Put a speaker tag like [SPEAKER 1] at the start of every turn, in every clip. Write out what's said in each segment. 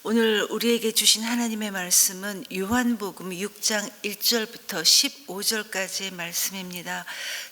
[SPEAKER 1] 오늘 우리에게 주신 하나님의 말씀은 요한복음 6장 1절부터 15절까지의 말씀입니다.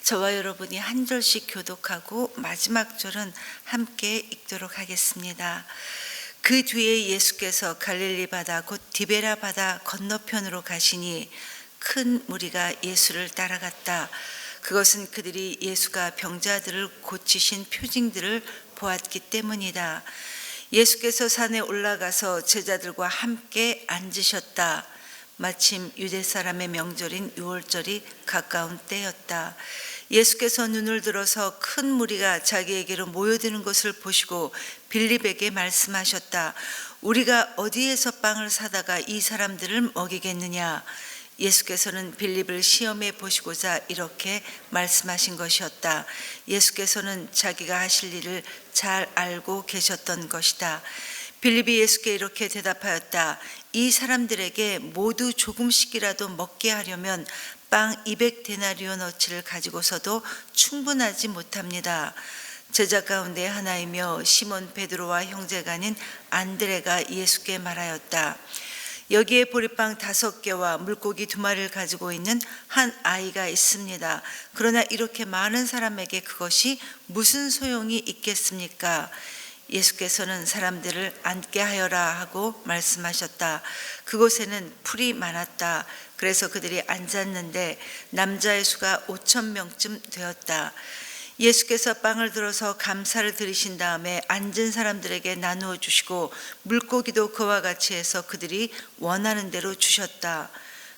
[SPEAKER 1] 저와 여러분이 한 절씩 교독하고 마지막 절은 함께 읽도록 하겠습니다. 그 뒤에 예수께서 갈릴리 바다 곧 디베라 바다 건너편으로 가시니 큰 무리가 예수를 따라갔다. 그것은 그들이 예수가 병자들을 고치신 표징들을 보았기 때문이다. 예수께서 산에 올라가서 제자들과 함께 앉으셨다. 마침 유대 사람의 명절인 유월절이 가까운 때였다. 예수께서 눈을 들어서 큰 무리가 자기에게로 모여드는 것을 보시고 빌립에게 말씀하셨다. 우리가 어디에서 빵을 사다가 이 사람들을 먹이겠느냐? 예수께서는 빌립을 시험해 보시고자 이렇게 말씀하신 것이었다. 예수께서는 자기가 하실 일을 잘 알고 계셨던 것이다. 빌립이 예수께 이렇게 대답하였다. 이 사람들에게 모두 조금씩이라도 먹게 하려면 빵 200데나리온어치를 가지고서도 충분하지 못합니다. 제자 가운데 하나이며 시몬 베드로와 형제가 아닌 안드레가 예수께 말하였다. 여기에 보리빵 5개와 물고기 2마리를 가지고 있는 한 아이가 있습니다. 그러나 이렇게 많은 사람에게 그것이 무슨 소용이 있겠습니까? 예수께서는 사람들을 앉게 하여라 하고 말씀하셨다. 그곳에는 풀이 많았다. 그래서 그들이 앉았는데 남자의 수가 5,000명쯤 되었다. 예수께서 빵을 들어서 감사를 드리신 다음에 앉은 사람들에게 나누어 주시고 물고기도 그와 같이 해서 그들이 원하는 대로 주셨다.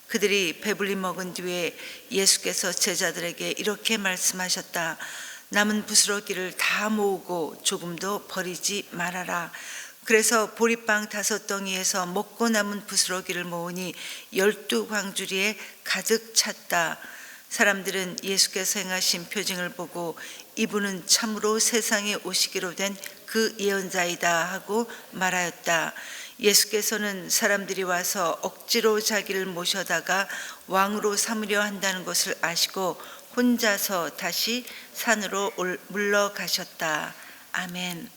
[SPEAKER 1] 그들이 배불리 먹은 뒤에 예수께서 제자들에게 이렇게 말씀하셨다. 남은 부스러기를 다 모으고 조금도 버리지 말아라. 그래서 보리빵 5덩이에서 먹고 남은 부스러기를 모으니 12광주리에 가득 찼다. 사람들은 예수께서 행하신 표징을 보고 이분은 참으로 세상에 오시기로 된 그 예언자이다 하고 말하였다. 예수께서는 사람들이 와서 억지로 자기를 모셔다가 왕으로 삼으려 한다는 것을 아시고 혼자서 다시 산으로 물러가셨다. 아멘.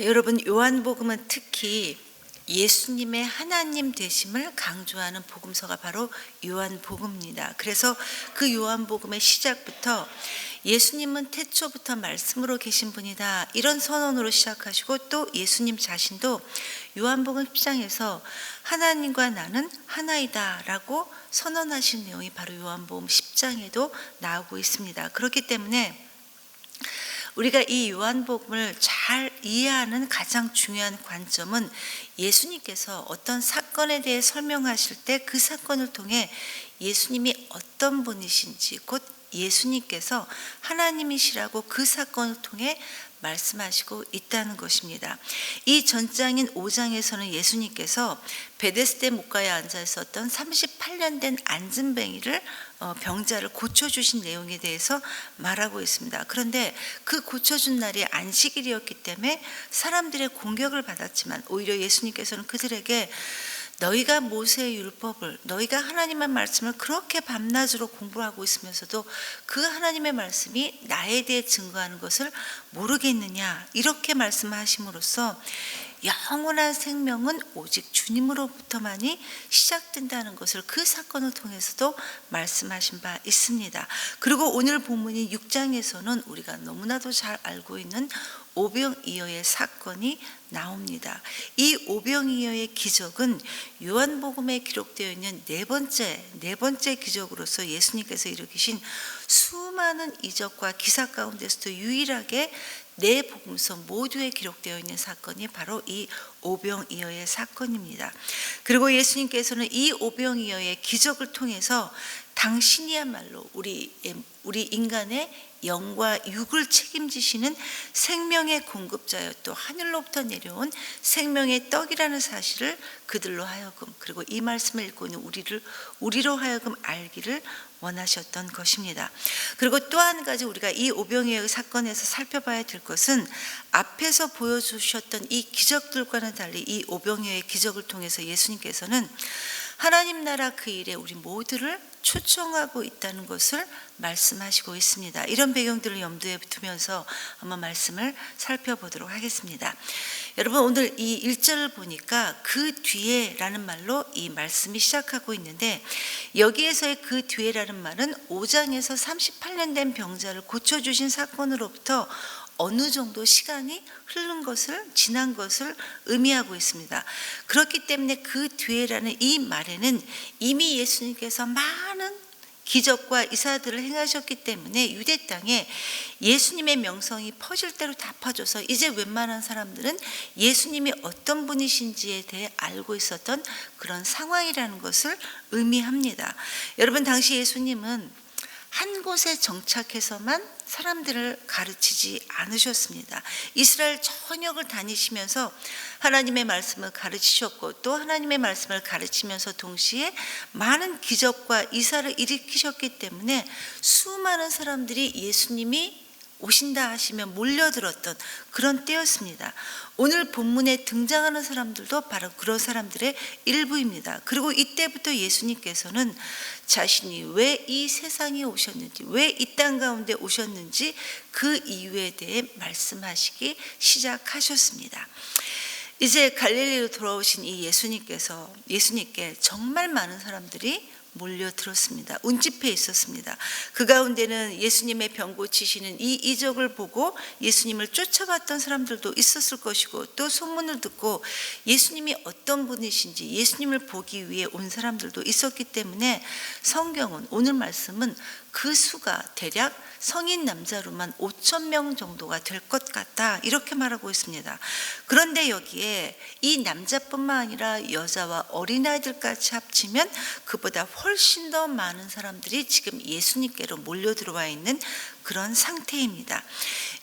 [SPEAKER 1] 여러분, 요한복음은 특히 예수님의 하나님 되심을 강조하는 복음서가 바로 요한복음입니다. 그래서 그 요한복음의 시작부터 예수님은 태초부터 말씀으로 계신 분이다, 이런 선언으로 시작하시고, 또 예수님 자신도 요한복음 10장에서 하나님과 나는 하나이다 라고 선언하신 내용이 바로 요한복음 10장에도 나오고 있습니다. 그렇기 때문에 우리가 이 요한복음을 잘 이해하는 가장 중요한 관점은 예수님께서 어떤 사건에 대해 설명하실 때 그 사건을 통해 예수님이 어떤 분이신지, 곧 예수님께서 하나님이시라고 그 사건을 통해 말씀하시고 있다는 것입니다. 이 전장인 5장에서는 예수님께서 베데스다 목가에 앉아 있었던 38년 된 앉은뱅이를 병자를 고쳐주신 내용에 대해서 말하고 있습니다. 그런데 그 고쳐준 날이 안식일이었기 때문에 사람들의 공격을 받았지만 오히려 예수님께서는 그들에게 너희가 모세의 율법을, 너희가 하나님의 말씀을 그렇게 밤낮으로 공부하고 있으면서도 그 하나님의 말씀이 나에 대해 증거하는 것을 모르겠느냐, 이렇게 말씀하심으로써 영원한 생명은 오직 주님으로부터만이 시작된다는 것을 그 사건을 통해서도 말씀하신 바 있습니다. 그리고 오늘 본문인 6장에서는 우리가 너무나도 잘 알고 있는 오병이어의 사건이 나옵니다. 이 오병이어의 기적은 요한복음에 기록되어 있는 네 번째 기적으로서 예수님께서 일으키신 수많은 이적과 기사 가운데서도 유일하게 네 복음서 모두에 기록되어 있는 사건이 바로 이 오병이어의 사건입니다. 그리고 예수님께서는 이 오병이어의 기적을 통해서 당신이야말로 우리 인간의 영과 육을 책임지시는 생명의 공급자여 또 하늘로부터 내려온 생명의 떡이라는 사실을 그들로 하여금, 그리고 이 말씀을 읽고 있는 우리로 하여금 알기를 원하셨던 것입니다. 그리고 또 한 가지 우리가 이 오병이어의 사건에서 살펴봐야 될 것은 앞에서 보여주셨던 이 기적들과는 달리 이 오병이어의 기적을 통해서 예수님께서는 하나님 나라 그 일에 우리 모두를 초청하고 있다는 것을 말씀하시고 있습니다. 이런 배경들을 염두에 두면서 한번 말씀을 살펴보도록 하겠습니다. 여러분, 오늘 이 1절을 보니까 그 뒤에라는 말로 이 말씀이 시작하고 있는데, 여기에서의 그 뒤에라는 말은 5장에서 38년 된 병자를 고쳐주신 사건으로부터 어느 정도 시간이 지난 것을 의미하고 있습니다. 그렇기 때문에 그 뒤에라는 이 말에는 이미 예수님께서 많은 기적과 이사들을 행하셨기 때문에 유대 땅에 예수님의 명성이 퍼질 대로 다 퍼져서 이제 웬만한 사람들은 예수님이 어떤 분이신지에 대해 알고 있었던 그런 상황이라는 것을 의미합니다. 여러분, 당시 예수님은 한 곳에 정착해서만 사람들을 가르치지 않으셨습니다. 이스라엘 전역을 다니시면서 하나님의 말씀을 가르치셨고, 또 하나님의 말씀을 가르치면서 동시에 많은 기적과 이사를 일으키셨기 때문에 수많은 사람들이 예수님이 오신다 하시면 몰려들었던 그런 때였습니다. 오늘 본문에 등장하는 사람들도 바로 그런 사람들의 일부입니다. 그리고 이때부터 예수님께서는 자신이 왜 이 세상에 오셨는지, 왜 이 땅 가운데 오셨는지 그 이유에 대해 말씀하시기 시작하셨습니다. 이제 갈릴리로 돌아오신 이 예수님께 정말 많은 사람들이 몰려들었습니다. 운집해 있었습니다. 그 가운데는 예수님의 병 고치시는 이 이적을 보고 예수님을 쫓아갔던 사람들도 있었을 것이고, 또 소문을 듣고 예수님이 어떤 분이신지 예수님을 보기 위해 온 사람들도 있었기 때문에 성경은, 오늘 말씀은 그 수가 대략 성인 남자로만 5,000명 정도가 될 것 같다, 이렇게 말하고 있습니다. 그런데 여기에 이 남자뿐만 아니라 여자와 어린아이들까지 합치면 그보다 훨씬 더 많은 사람들이 지금 예수님께로 몰려 들어와 있는 그런 상태입니다.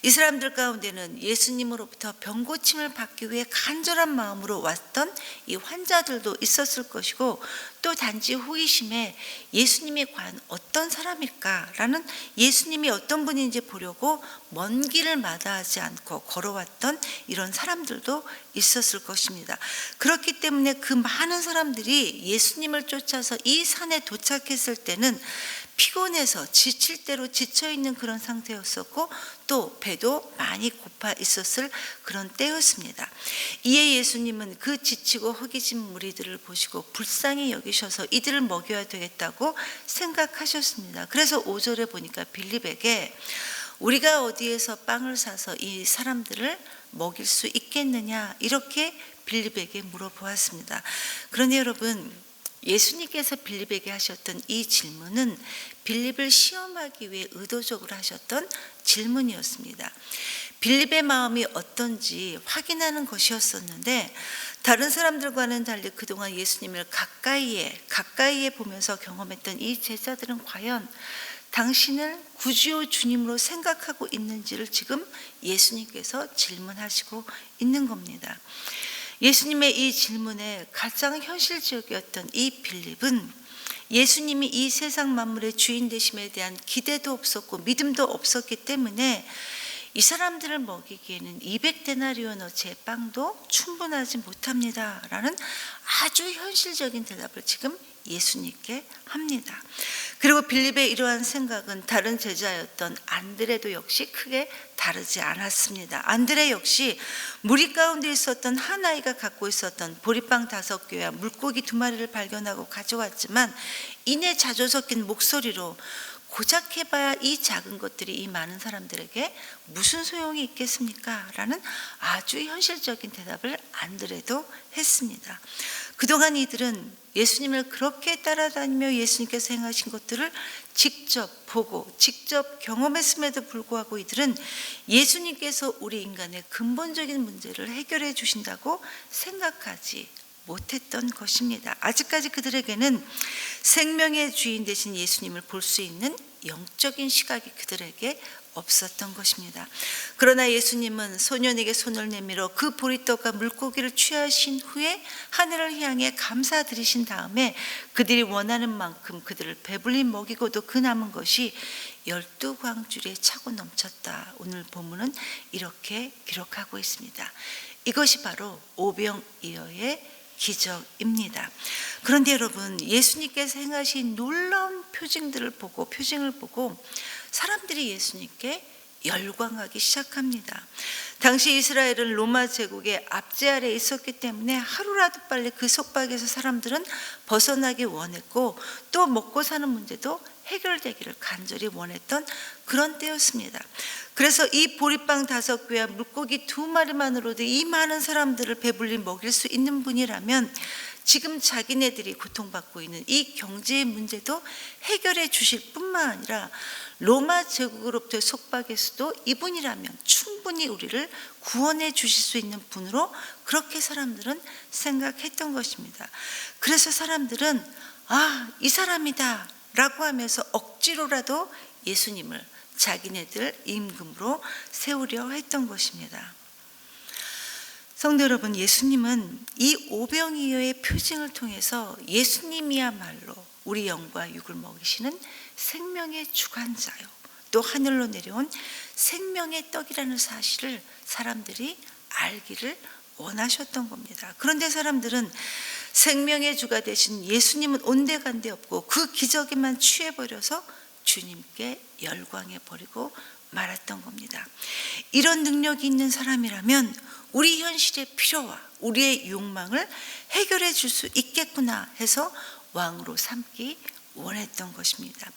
[SPEAKER 1] 이 사람들 가운데는 예수님으로부터 병 고침을 받기 위해 간절한 마음으로 왔던 이 환자들도 있었을 것이고, 또 단지 호기심에 예수님이 과연 어떤 사람일까라는, 예수님이 어떤 분인지 보려고 먼 길을 마다하지 않고 걸어왔던 이런 사람들도 있었을 것입니다. 그렇기 때문에 그 많은 사람들이 예수님을 쫓아서 이 산에 도착했을 때는 피곤해서 지칠 대로 지쳐있는 그런 상태였었고, 또 배도 많이 고파 있었을 그런 때였습니다. 이에 예수님은 그 지치고 허기진 무리들을 보시고 불쌍히 여기셔서 이들을 먹여야 되겠다고 생각하셨습니다. 그래서 5절에 보니까 빌립에게 우리가 어디에서 빵을 사서 이 사람들을 먹일 수 있겠느냐, 이렇게 빌립에게 물어보았습니다. 그러니 여러분, 예수님께서 빌립에게 하셨던 이 질문은 빌립을 시험하기 위해 의도적으로 하셨던 질문이었습니다. 빌립의 마음이 어떤지 확인하는 것이었었는데, 다른 사람들과는 달리 그동안 예수님을 가까이에 보면서 경험했던 이 제자들은 과연 당신을 구주요 주님으로 생각하고 있는지를 지금 예수님께서 질문하시고 있는 겁니다. 예수님의 이 질문에 가장 현실적이었던 이 빌립은 예수님이 이 세상 만물의 주인 되심에 대한 기대도 없었고 믿음도 없었기 때문에 이 사람들을 먹이기에는 200데나리온어치의 빵도 충분하지 못합니다 라는 아주 현실적인 대답을 지금 예수님께 합니다. 그리고 빌립의 이러한 생각은 다른 제자였던 안드레도 역시 크게 다르지 않았습니다. 안드레 역시 무리 가운데 있었던 한 아이가 갖고 있었던 보리빵 5개와 물고기 2마리를 발견하고 가져왔지만, 이내 자주 섞인 목소리로 고작 해봐야 이 작은 것들이 이 많은 사람들에게 무슨 소용이 있겠습니까? 라는 아주 현실적인 대답을 안드레도 했습니다. 그동안 이들은 예수님을 그렇게 따라다니며 예수님께서 행하신 것들을 직접 보고 직접 경험했음에도 불구하고 이들은 예수님께서 우리 인간의 근본적인 문제를 해결해 주신다고 생각하지 못했던 것입니다. 아직까지 그들에게는 생명의 주인 되신 예수님을 볼 수 있는 영적인 시각이 그들에게 없었던 것입니다. 그러나 예수님은 소년에게 손을 내밀어 그 보리떡과 물고기를 취하신 후에 하늘을 향해 감사드리신 다음에 그들이 원하는 만큼 그들을 배불리 먹이고도 그 남은 것이 12광주리에 차고 넘쳤다. 오늘 본문은 이렇게 기록하고 있습니다. 이것이 바로 오병이어의 기적입니다. 그런데 여러분, 예수님께서 행하신 놀라운 표징을 보고 사람들이 예수님께 열광하기 시작합니다. 당시 이스라엘은 로마 제국의 압제 아래 있었기 때문에 하루라도 빨리 그 속박에서 사람들은 벗어나기 원했고, 또 먹고 사는 문제도 해결되기를 간절히 원했던 그런 때였습니다. 그래서 이 보리빵 5개와 물고기 2마리만으로도 이 많은 사람들을 배불리 먹일 수 있는 분이라면 지금 자기네들이 고통받고 있는 이 경제의 문제도 해결해 주실 뿐만 아니라 로마 제국으로부터의 속박에서도 이분이라면 충분히 우리를 구원해 주실 수 있는 분으로 그렇게 사람들은 생각했던 것입니다. 그래서 사람들은 이 사람이다 라고 하면서 억지로라도 예수님을 자기네들 임금으로 세우려 했던 것입니다. 성도 여러분, 예수님은 이 오병이어의 표징을 통해서 예수님이야말로 우리 영과 육을 먹이시는 생명의 주관자요, 또 하늘로 내려온 생명의 떡이라는 사실을 사람들이 알기를 원하셨던 겁니다. 그런데 사람들은 생명의 주가 되신 예수님은 온데간데 없고 그 기적에만 취해버려서 주님께 열광해버리고 말았던 겁니다. 이런 능력이 있는 사람이라면 우리 현실의 필요와 우리의 욕망을 해결해 줄 수 있겠구나 해서 왕으로 삼기 원했던 것입니다.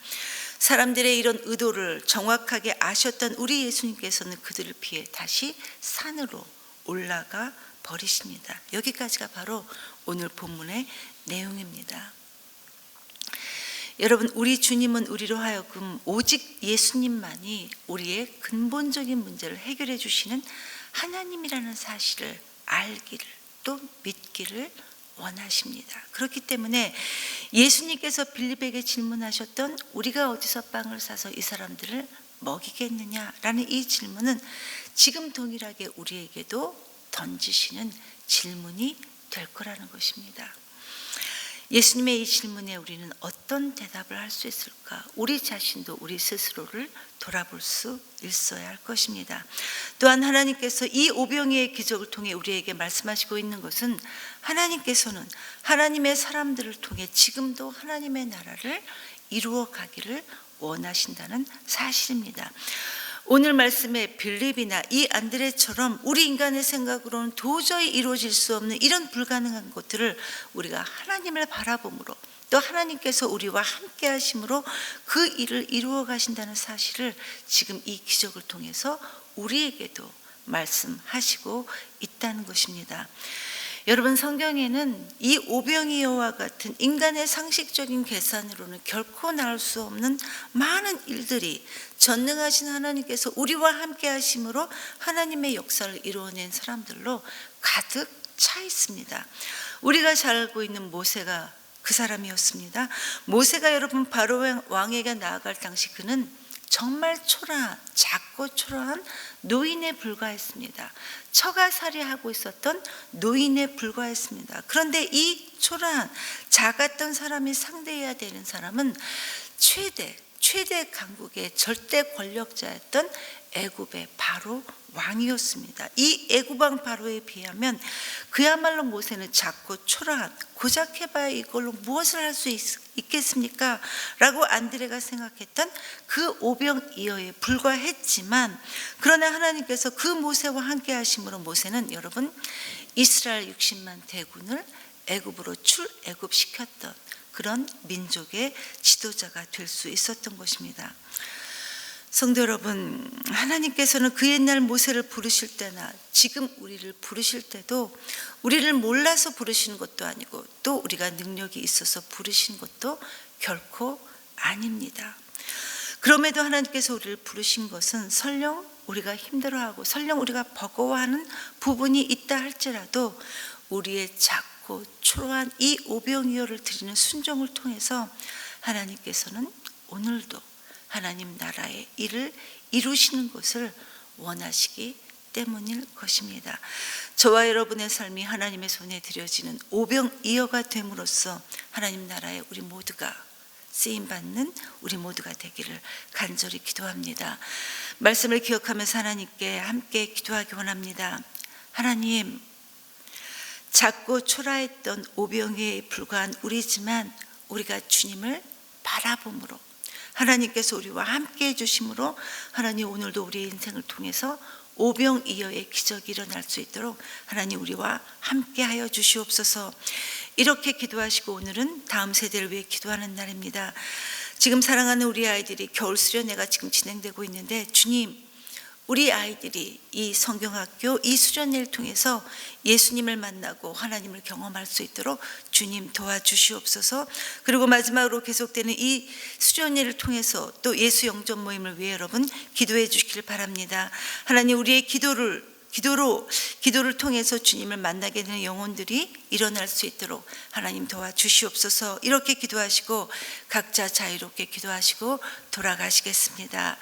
[SPEAKER 1] 사람들의 이런 의도를 정확하게 아셨던 우리 예수님께서는 그들을 피해 다시 산으로 올라가 버리십니다. 여기까지가 바로 오늘 본문의 내용입니다. 여러분, 우리 주님은 우리로 하여금 오직 예수님만이 우리의 근본적인 문제를 해결해 주시는 하나님이라는 사실을 알기를, 또 믿기를 원하십니다. 그렇기 때문에 예수님께서 빌립에게 질문하셨던 우리가 어디서 빵을 사서 이 사람들을 먹이겠느냐라는 이 질문은 지금 동일하게 우리에게도 던지시는 질문이 될 거라는 것입니다. 예수님의 이 질문에 우리는 어떤 대답을 할 수 있을까? 우리 자신도 우리 스스로를 돌아볼 수 있어야 할 것입니다. 또한 하나님께서 이 오병이의 기적을 통해 우리에게 말씀하시고 있는 것은 하나님께서는 하나님의 사람들을 통해 지금도 하나님의 나라를 이루어 가기를 원하신다는 사실입니다. 오늘 말씀의 빌립이나 이 안드레처럼 우리 인간의 생각으로는 도저히 이루어질 수 없는 이런 불가능한 것들을 우리가 하나님을 바라봄으로, 또 하나님께서 우리와 함께 하심으로 그 일을 이루어 가신다는 사실을 지금 이 기적을 통해서 우리에게도 말씀하시고 있다는 것입니다. 여러분, 성경에는 이 오병이어와 같은 인간의 상식적인 계산으로는 결코 나올 수 없는 많은 일들이 전능하신 하나님께서 우리와 함께 하심으로 하나님의 역사를 이루어낸 사람들로 가득 차 있습니다. 우리가 잘 알고 있는 모세가 그 사람이었습니다. 모세가 여러분 바로 왕에게 나아갈 당시 그는 정말 초라한, 작고 초라한 노인에 불과했습니다. 처가살이하고 있었던 노인에 불과했습니다. 그런데 이 초라한, 작았던 사람이 상대해야 되는 사람은 최대 강국의 절대 권력자였던 애굽의 바로 왕이었습니다. 이 애굽 왕 바로에 비하면 그야말로 모세는 작고 초라한, 고작 해봐야 이걸로 무엇을 할 수 있겠습니까? 라고 안드레가 생각했던 그 오병이어에 불과했지만, 그러나 하나님께서 그 모세와 함께 하심으로 모세는 여러분 이스라엘 60만 대군을 애굽으로 출애굽시켰던 그런 민족의 지도자가 될 수 있었던 것입니다. 성도 여러분, 하나님께서는 그 옛날 모세를 부르실 때나 지금 우리를 부르실 때도 우리를 몰라서 부르시는 것도 아니고, 또 우리가 능력이 있어서 부르신 것도 결코 아닙니다. 그럼에도 하나님께서 우리를 부르신 것은 설령 우리가 힘들어하고 설령 우리가 버거워하는 부분이 있다 할지라도 우리의 작고 초라한 이 오병이어를 드리는 순종을 통해서 하나님께서는 오늘도 하나님 나라의 일을 이루시는 것을 원하시기 때문일 것입니다. 저와 여러분의 삶이 하나님의 손에 드려지는 오병이어가 됨으로써 하나님 나라에 우리 모두가 쓰임받는 우리 모두가 되기를 간절히 기도합니다. 말씀을 기억하면서 하나님께 함께 기도하기 원합니다. 하나님, 작고 초라했던 오병이에 불과한 우리지만 우리가 주님을 바라봄으로 하나님께서 우리와 함께 해주심으로 하나님 오늘도 우리의 인생을 통해서 오병이어의 기적이 일어날 수 있도록 하나님 우리와 함께 하여 주시옵소서. 이렇게 기도하시고 오늘은 다음 세대를 위해 기도하는 날입니다. 지금 사랑하는 우리 아이들이 겨울 수련회가 지금 진행되고 있는데 주님, 우리 아이들이 이 성경학교 이 수련회를 통해서 예수님을 만나고 하나님을 경험할 수 있도록 주님 도와주시옵소서. 그리고 마지막으로 계속되는 이 수련회를 통해서 또 예수 영접 모임을 위해 여러분 기도해 주시길 바랍니다. 하나님 우리의 기도를 통해서 주님을 만나게 되는 영혼들이 일어날 수 있도록 하나님 도와주시옵소서. 이렇게 기도하시고 각자 자유롭게 기도하시고 돌아가시겠습니다.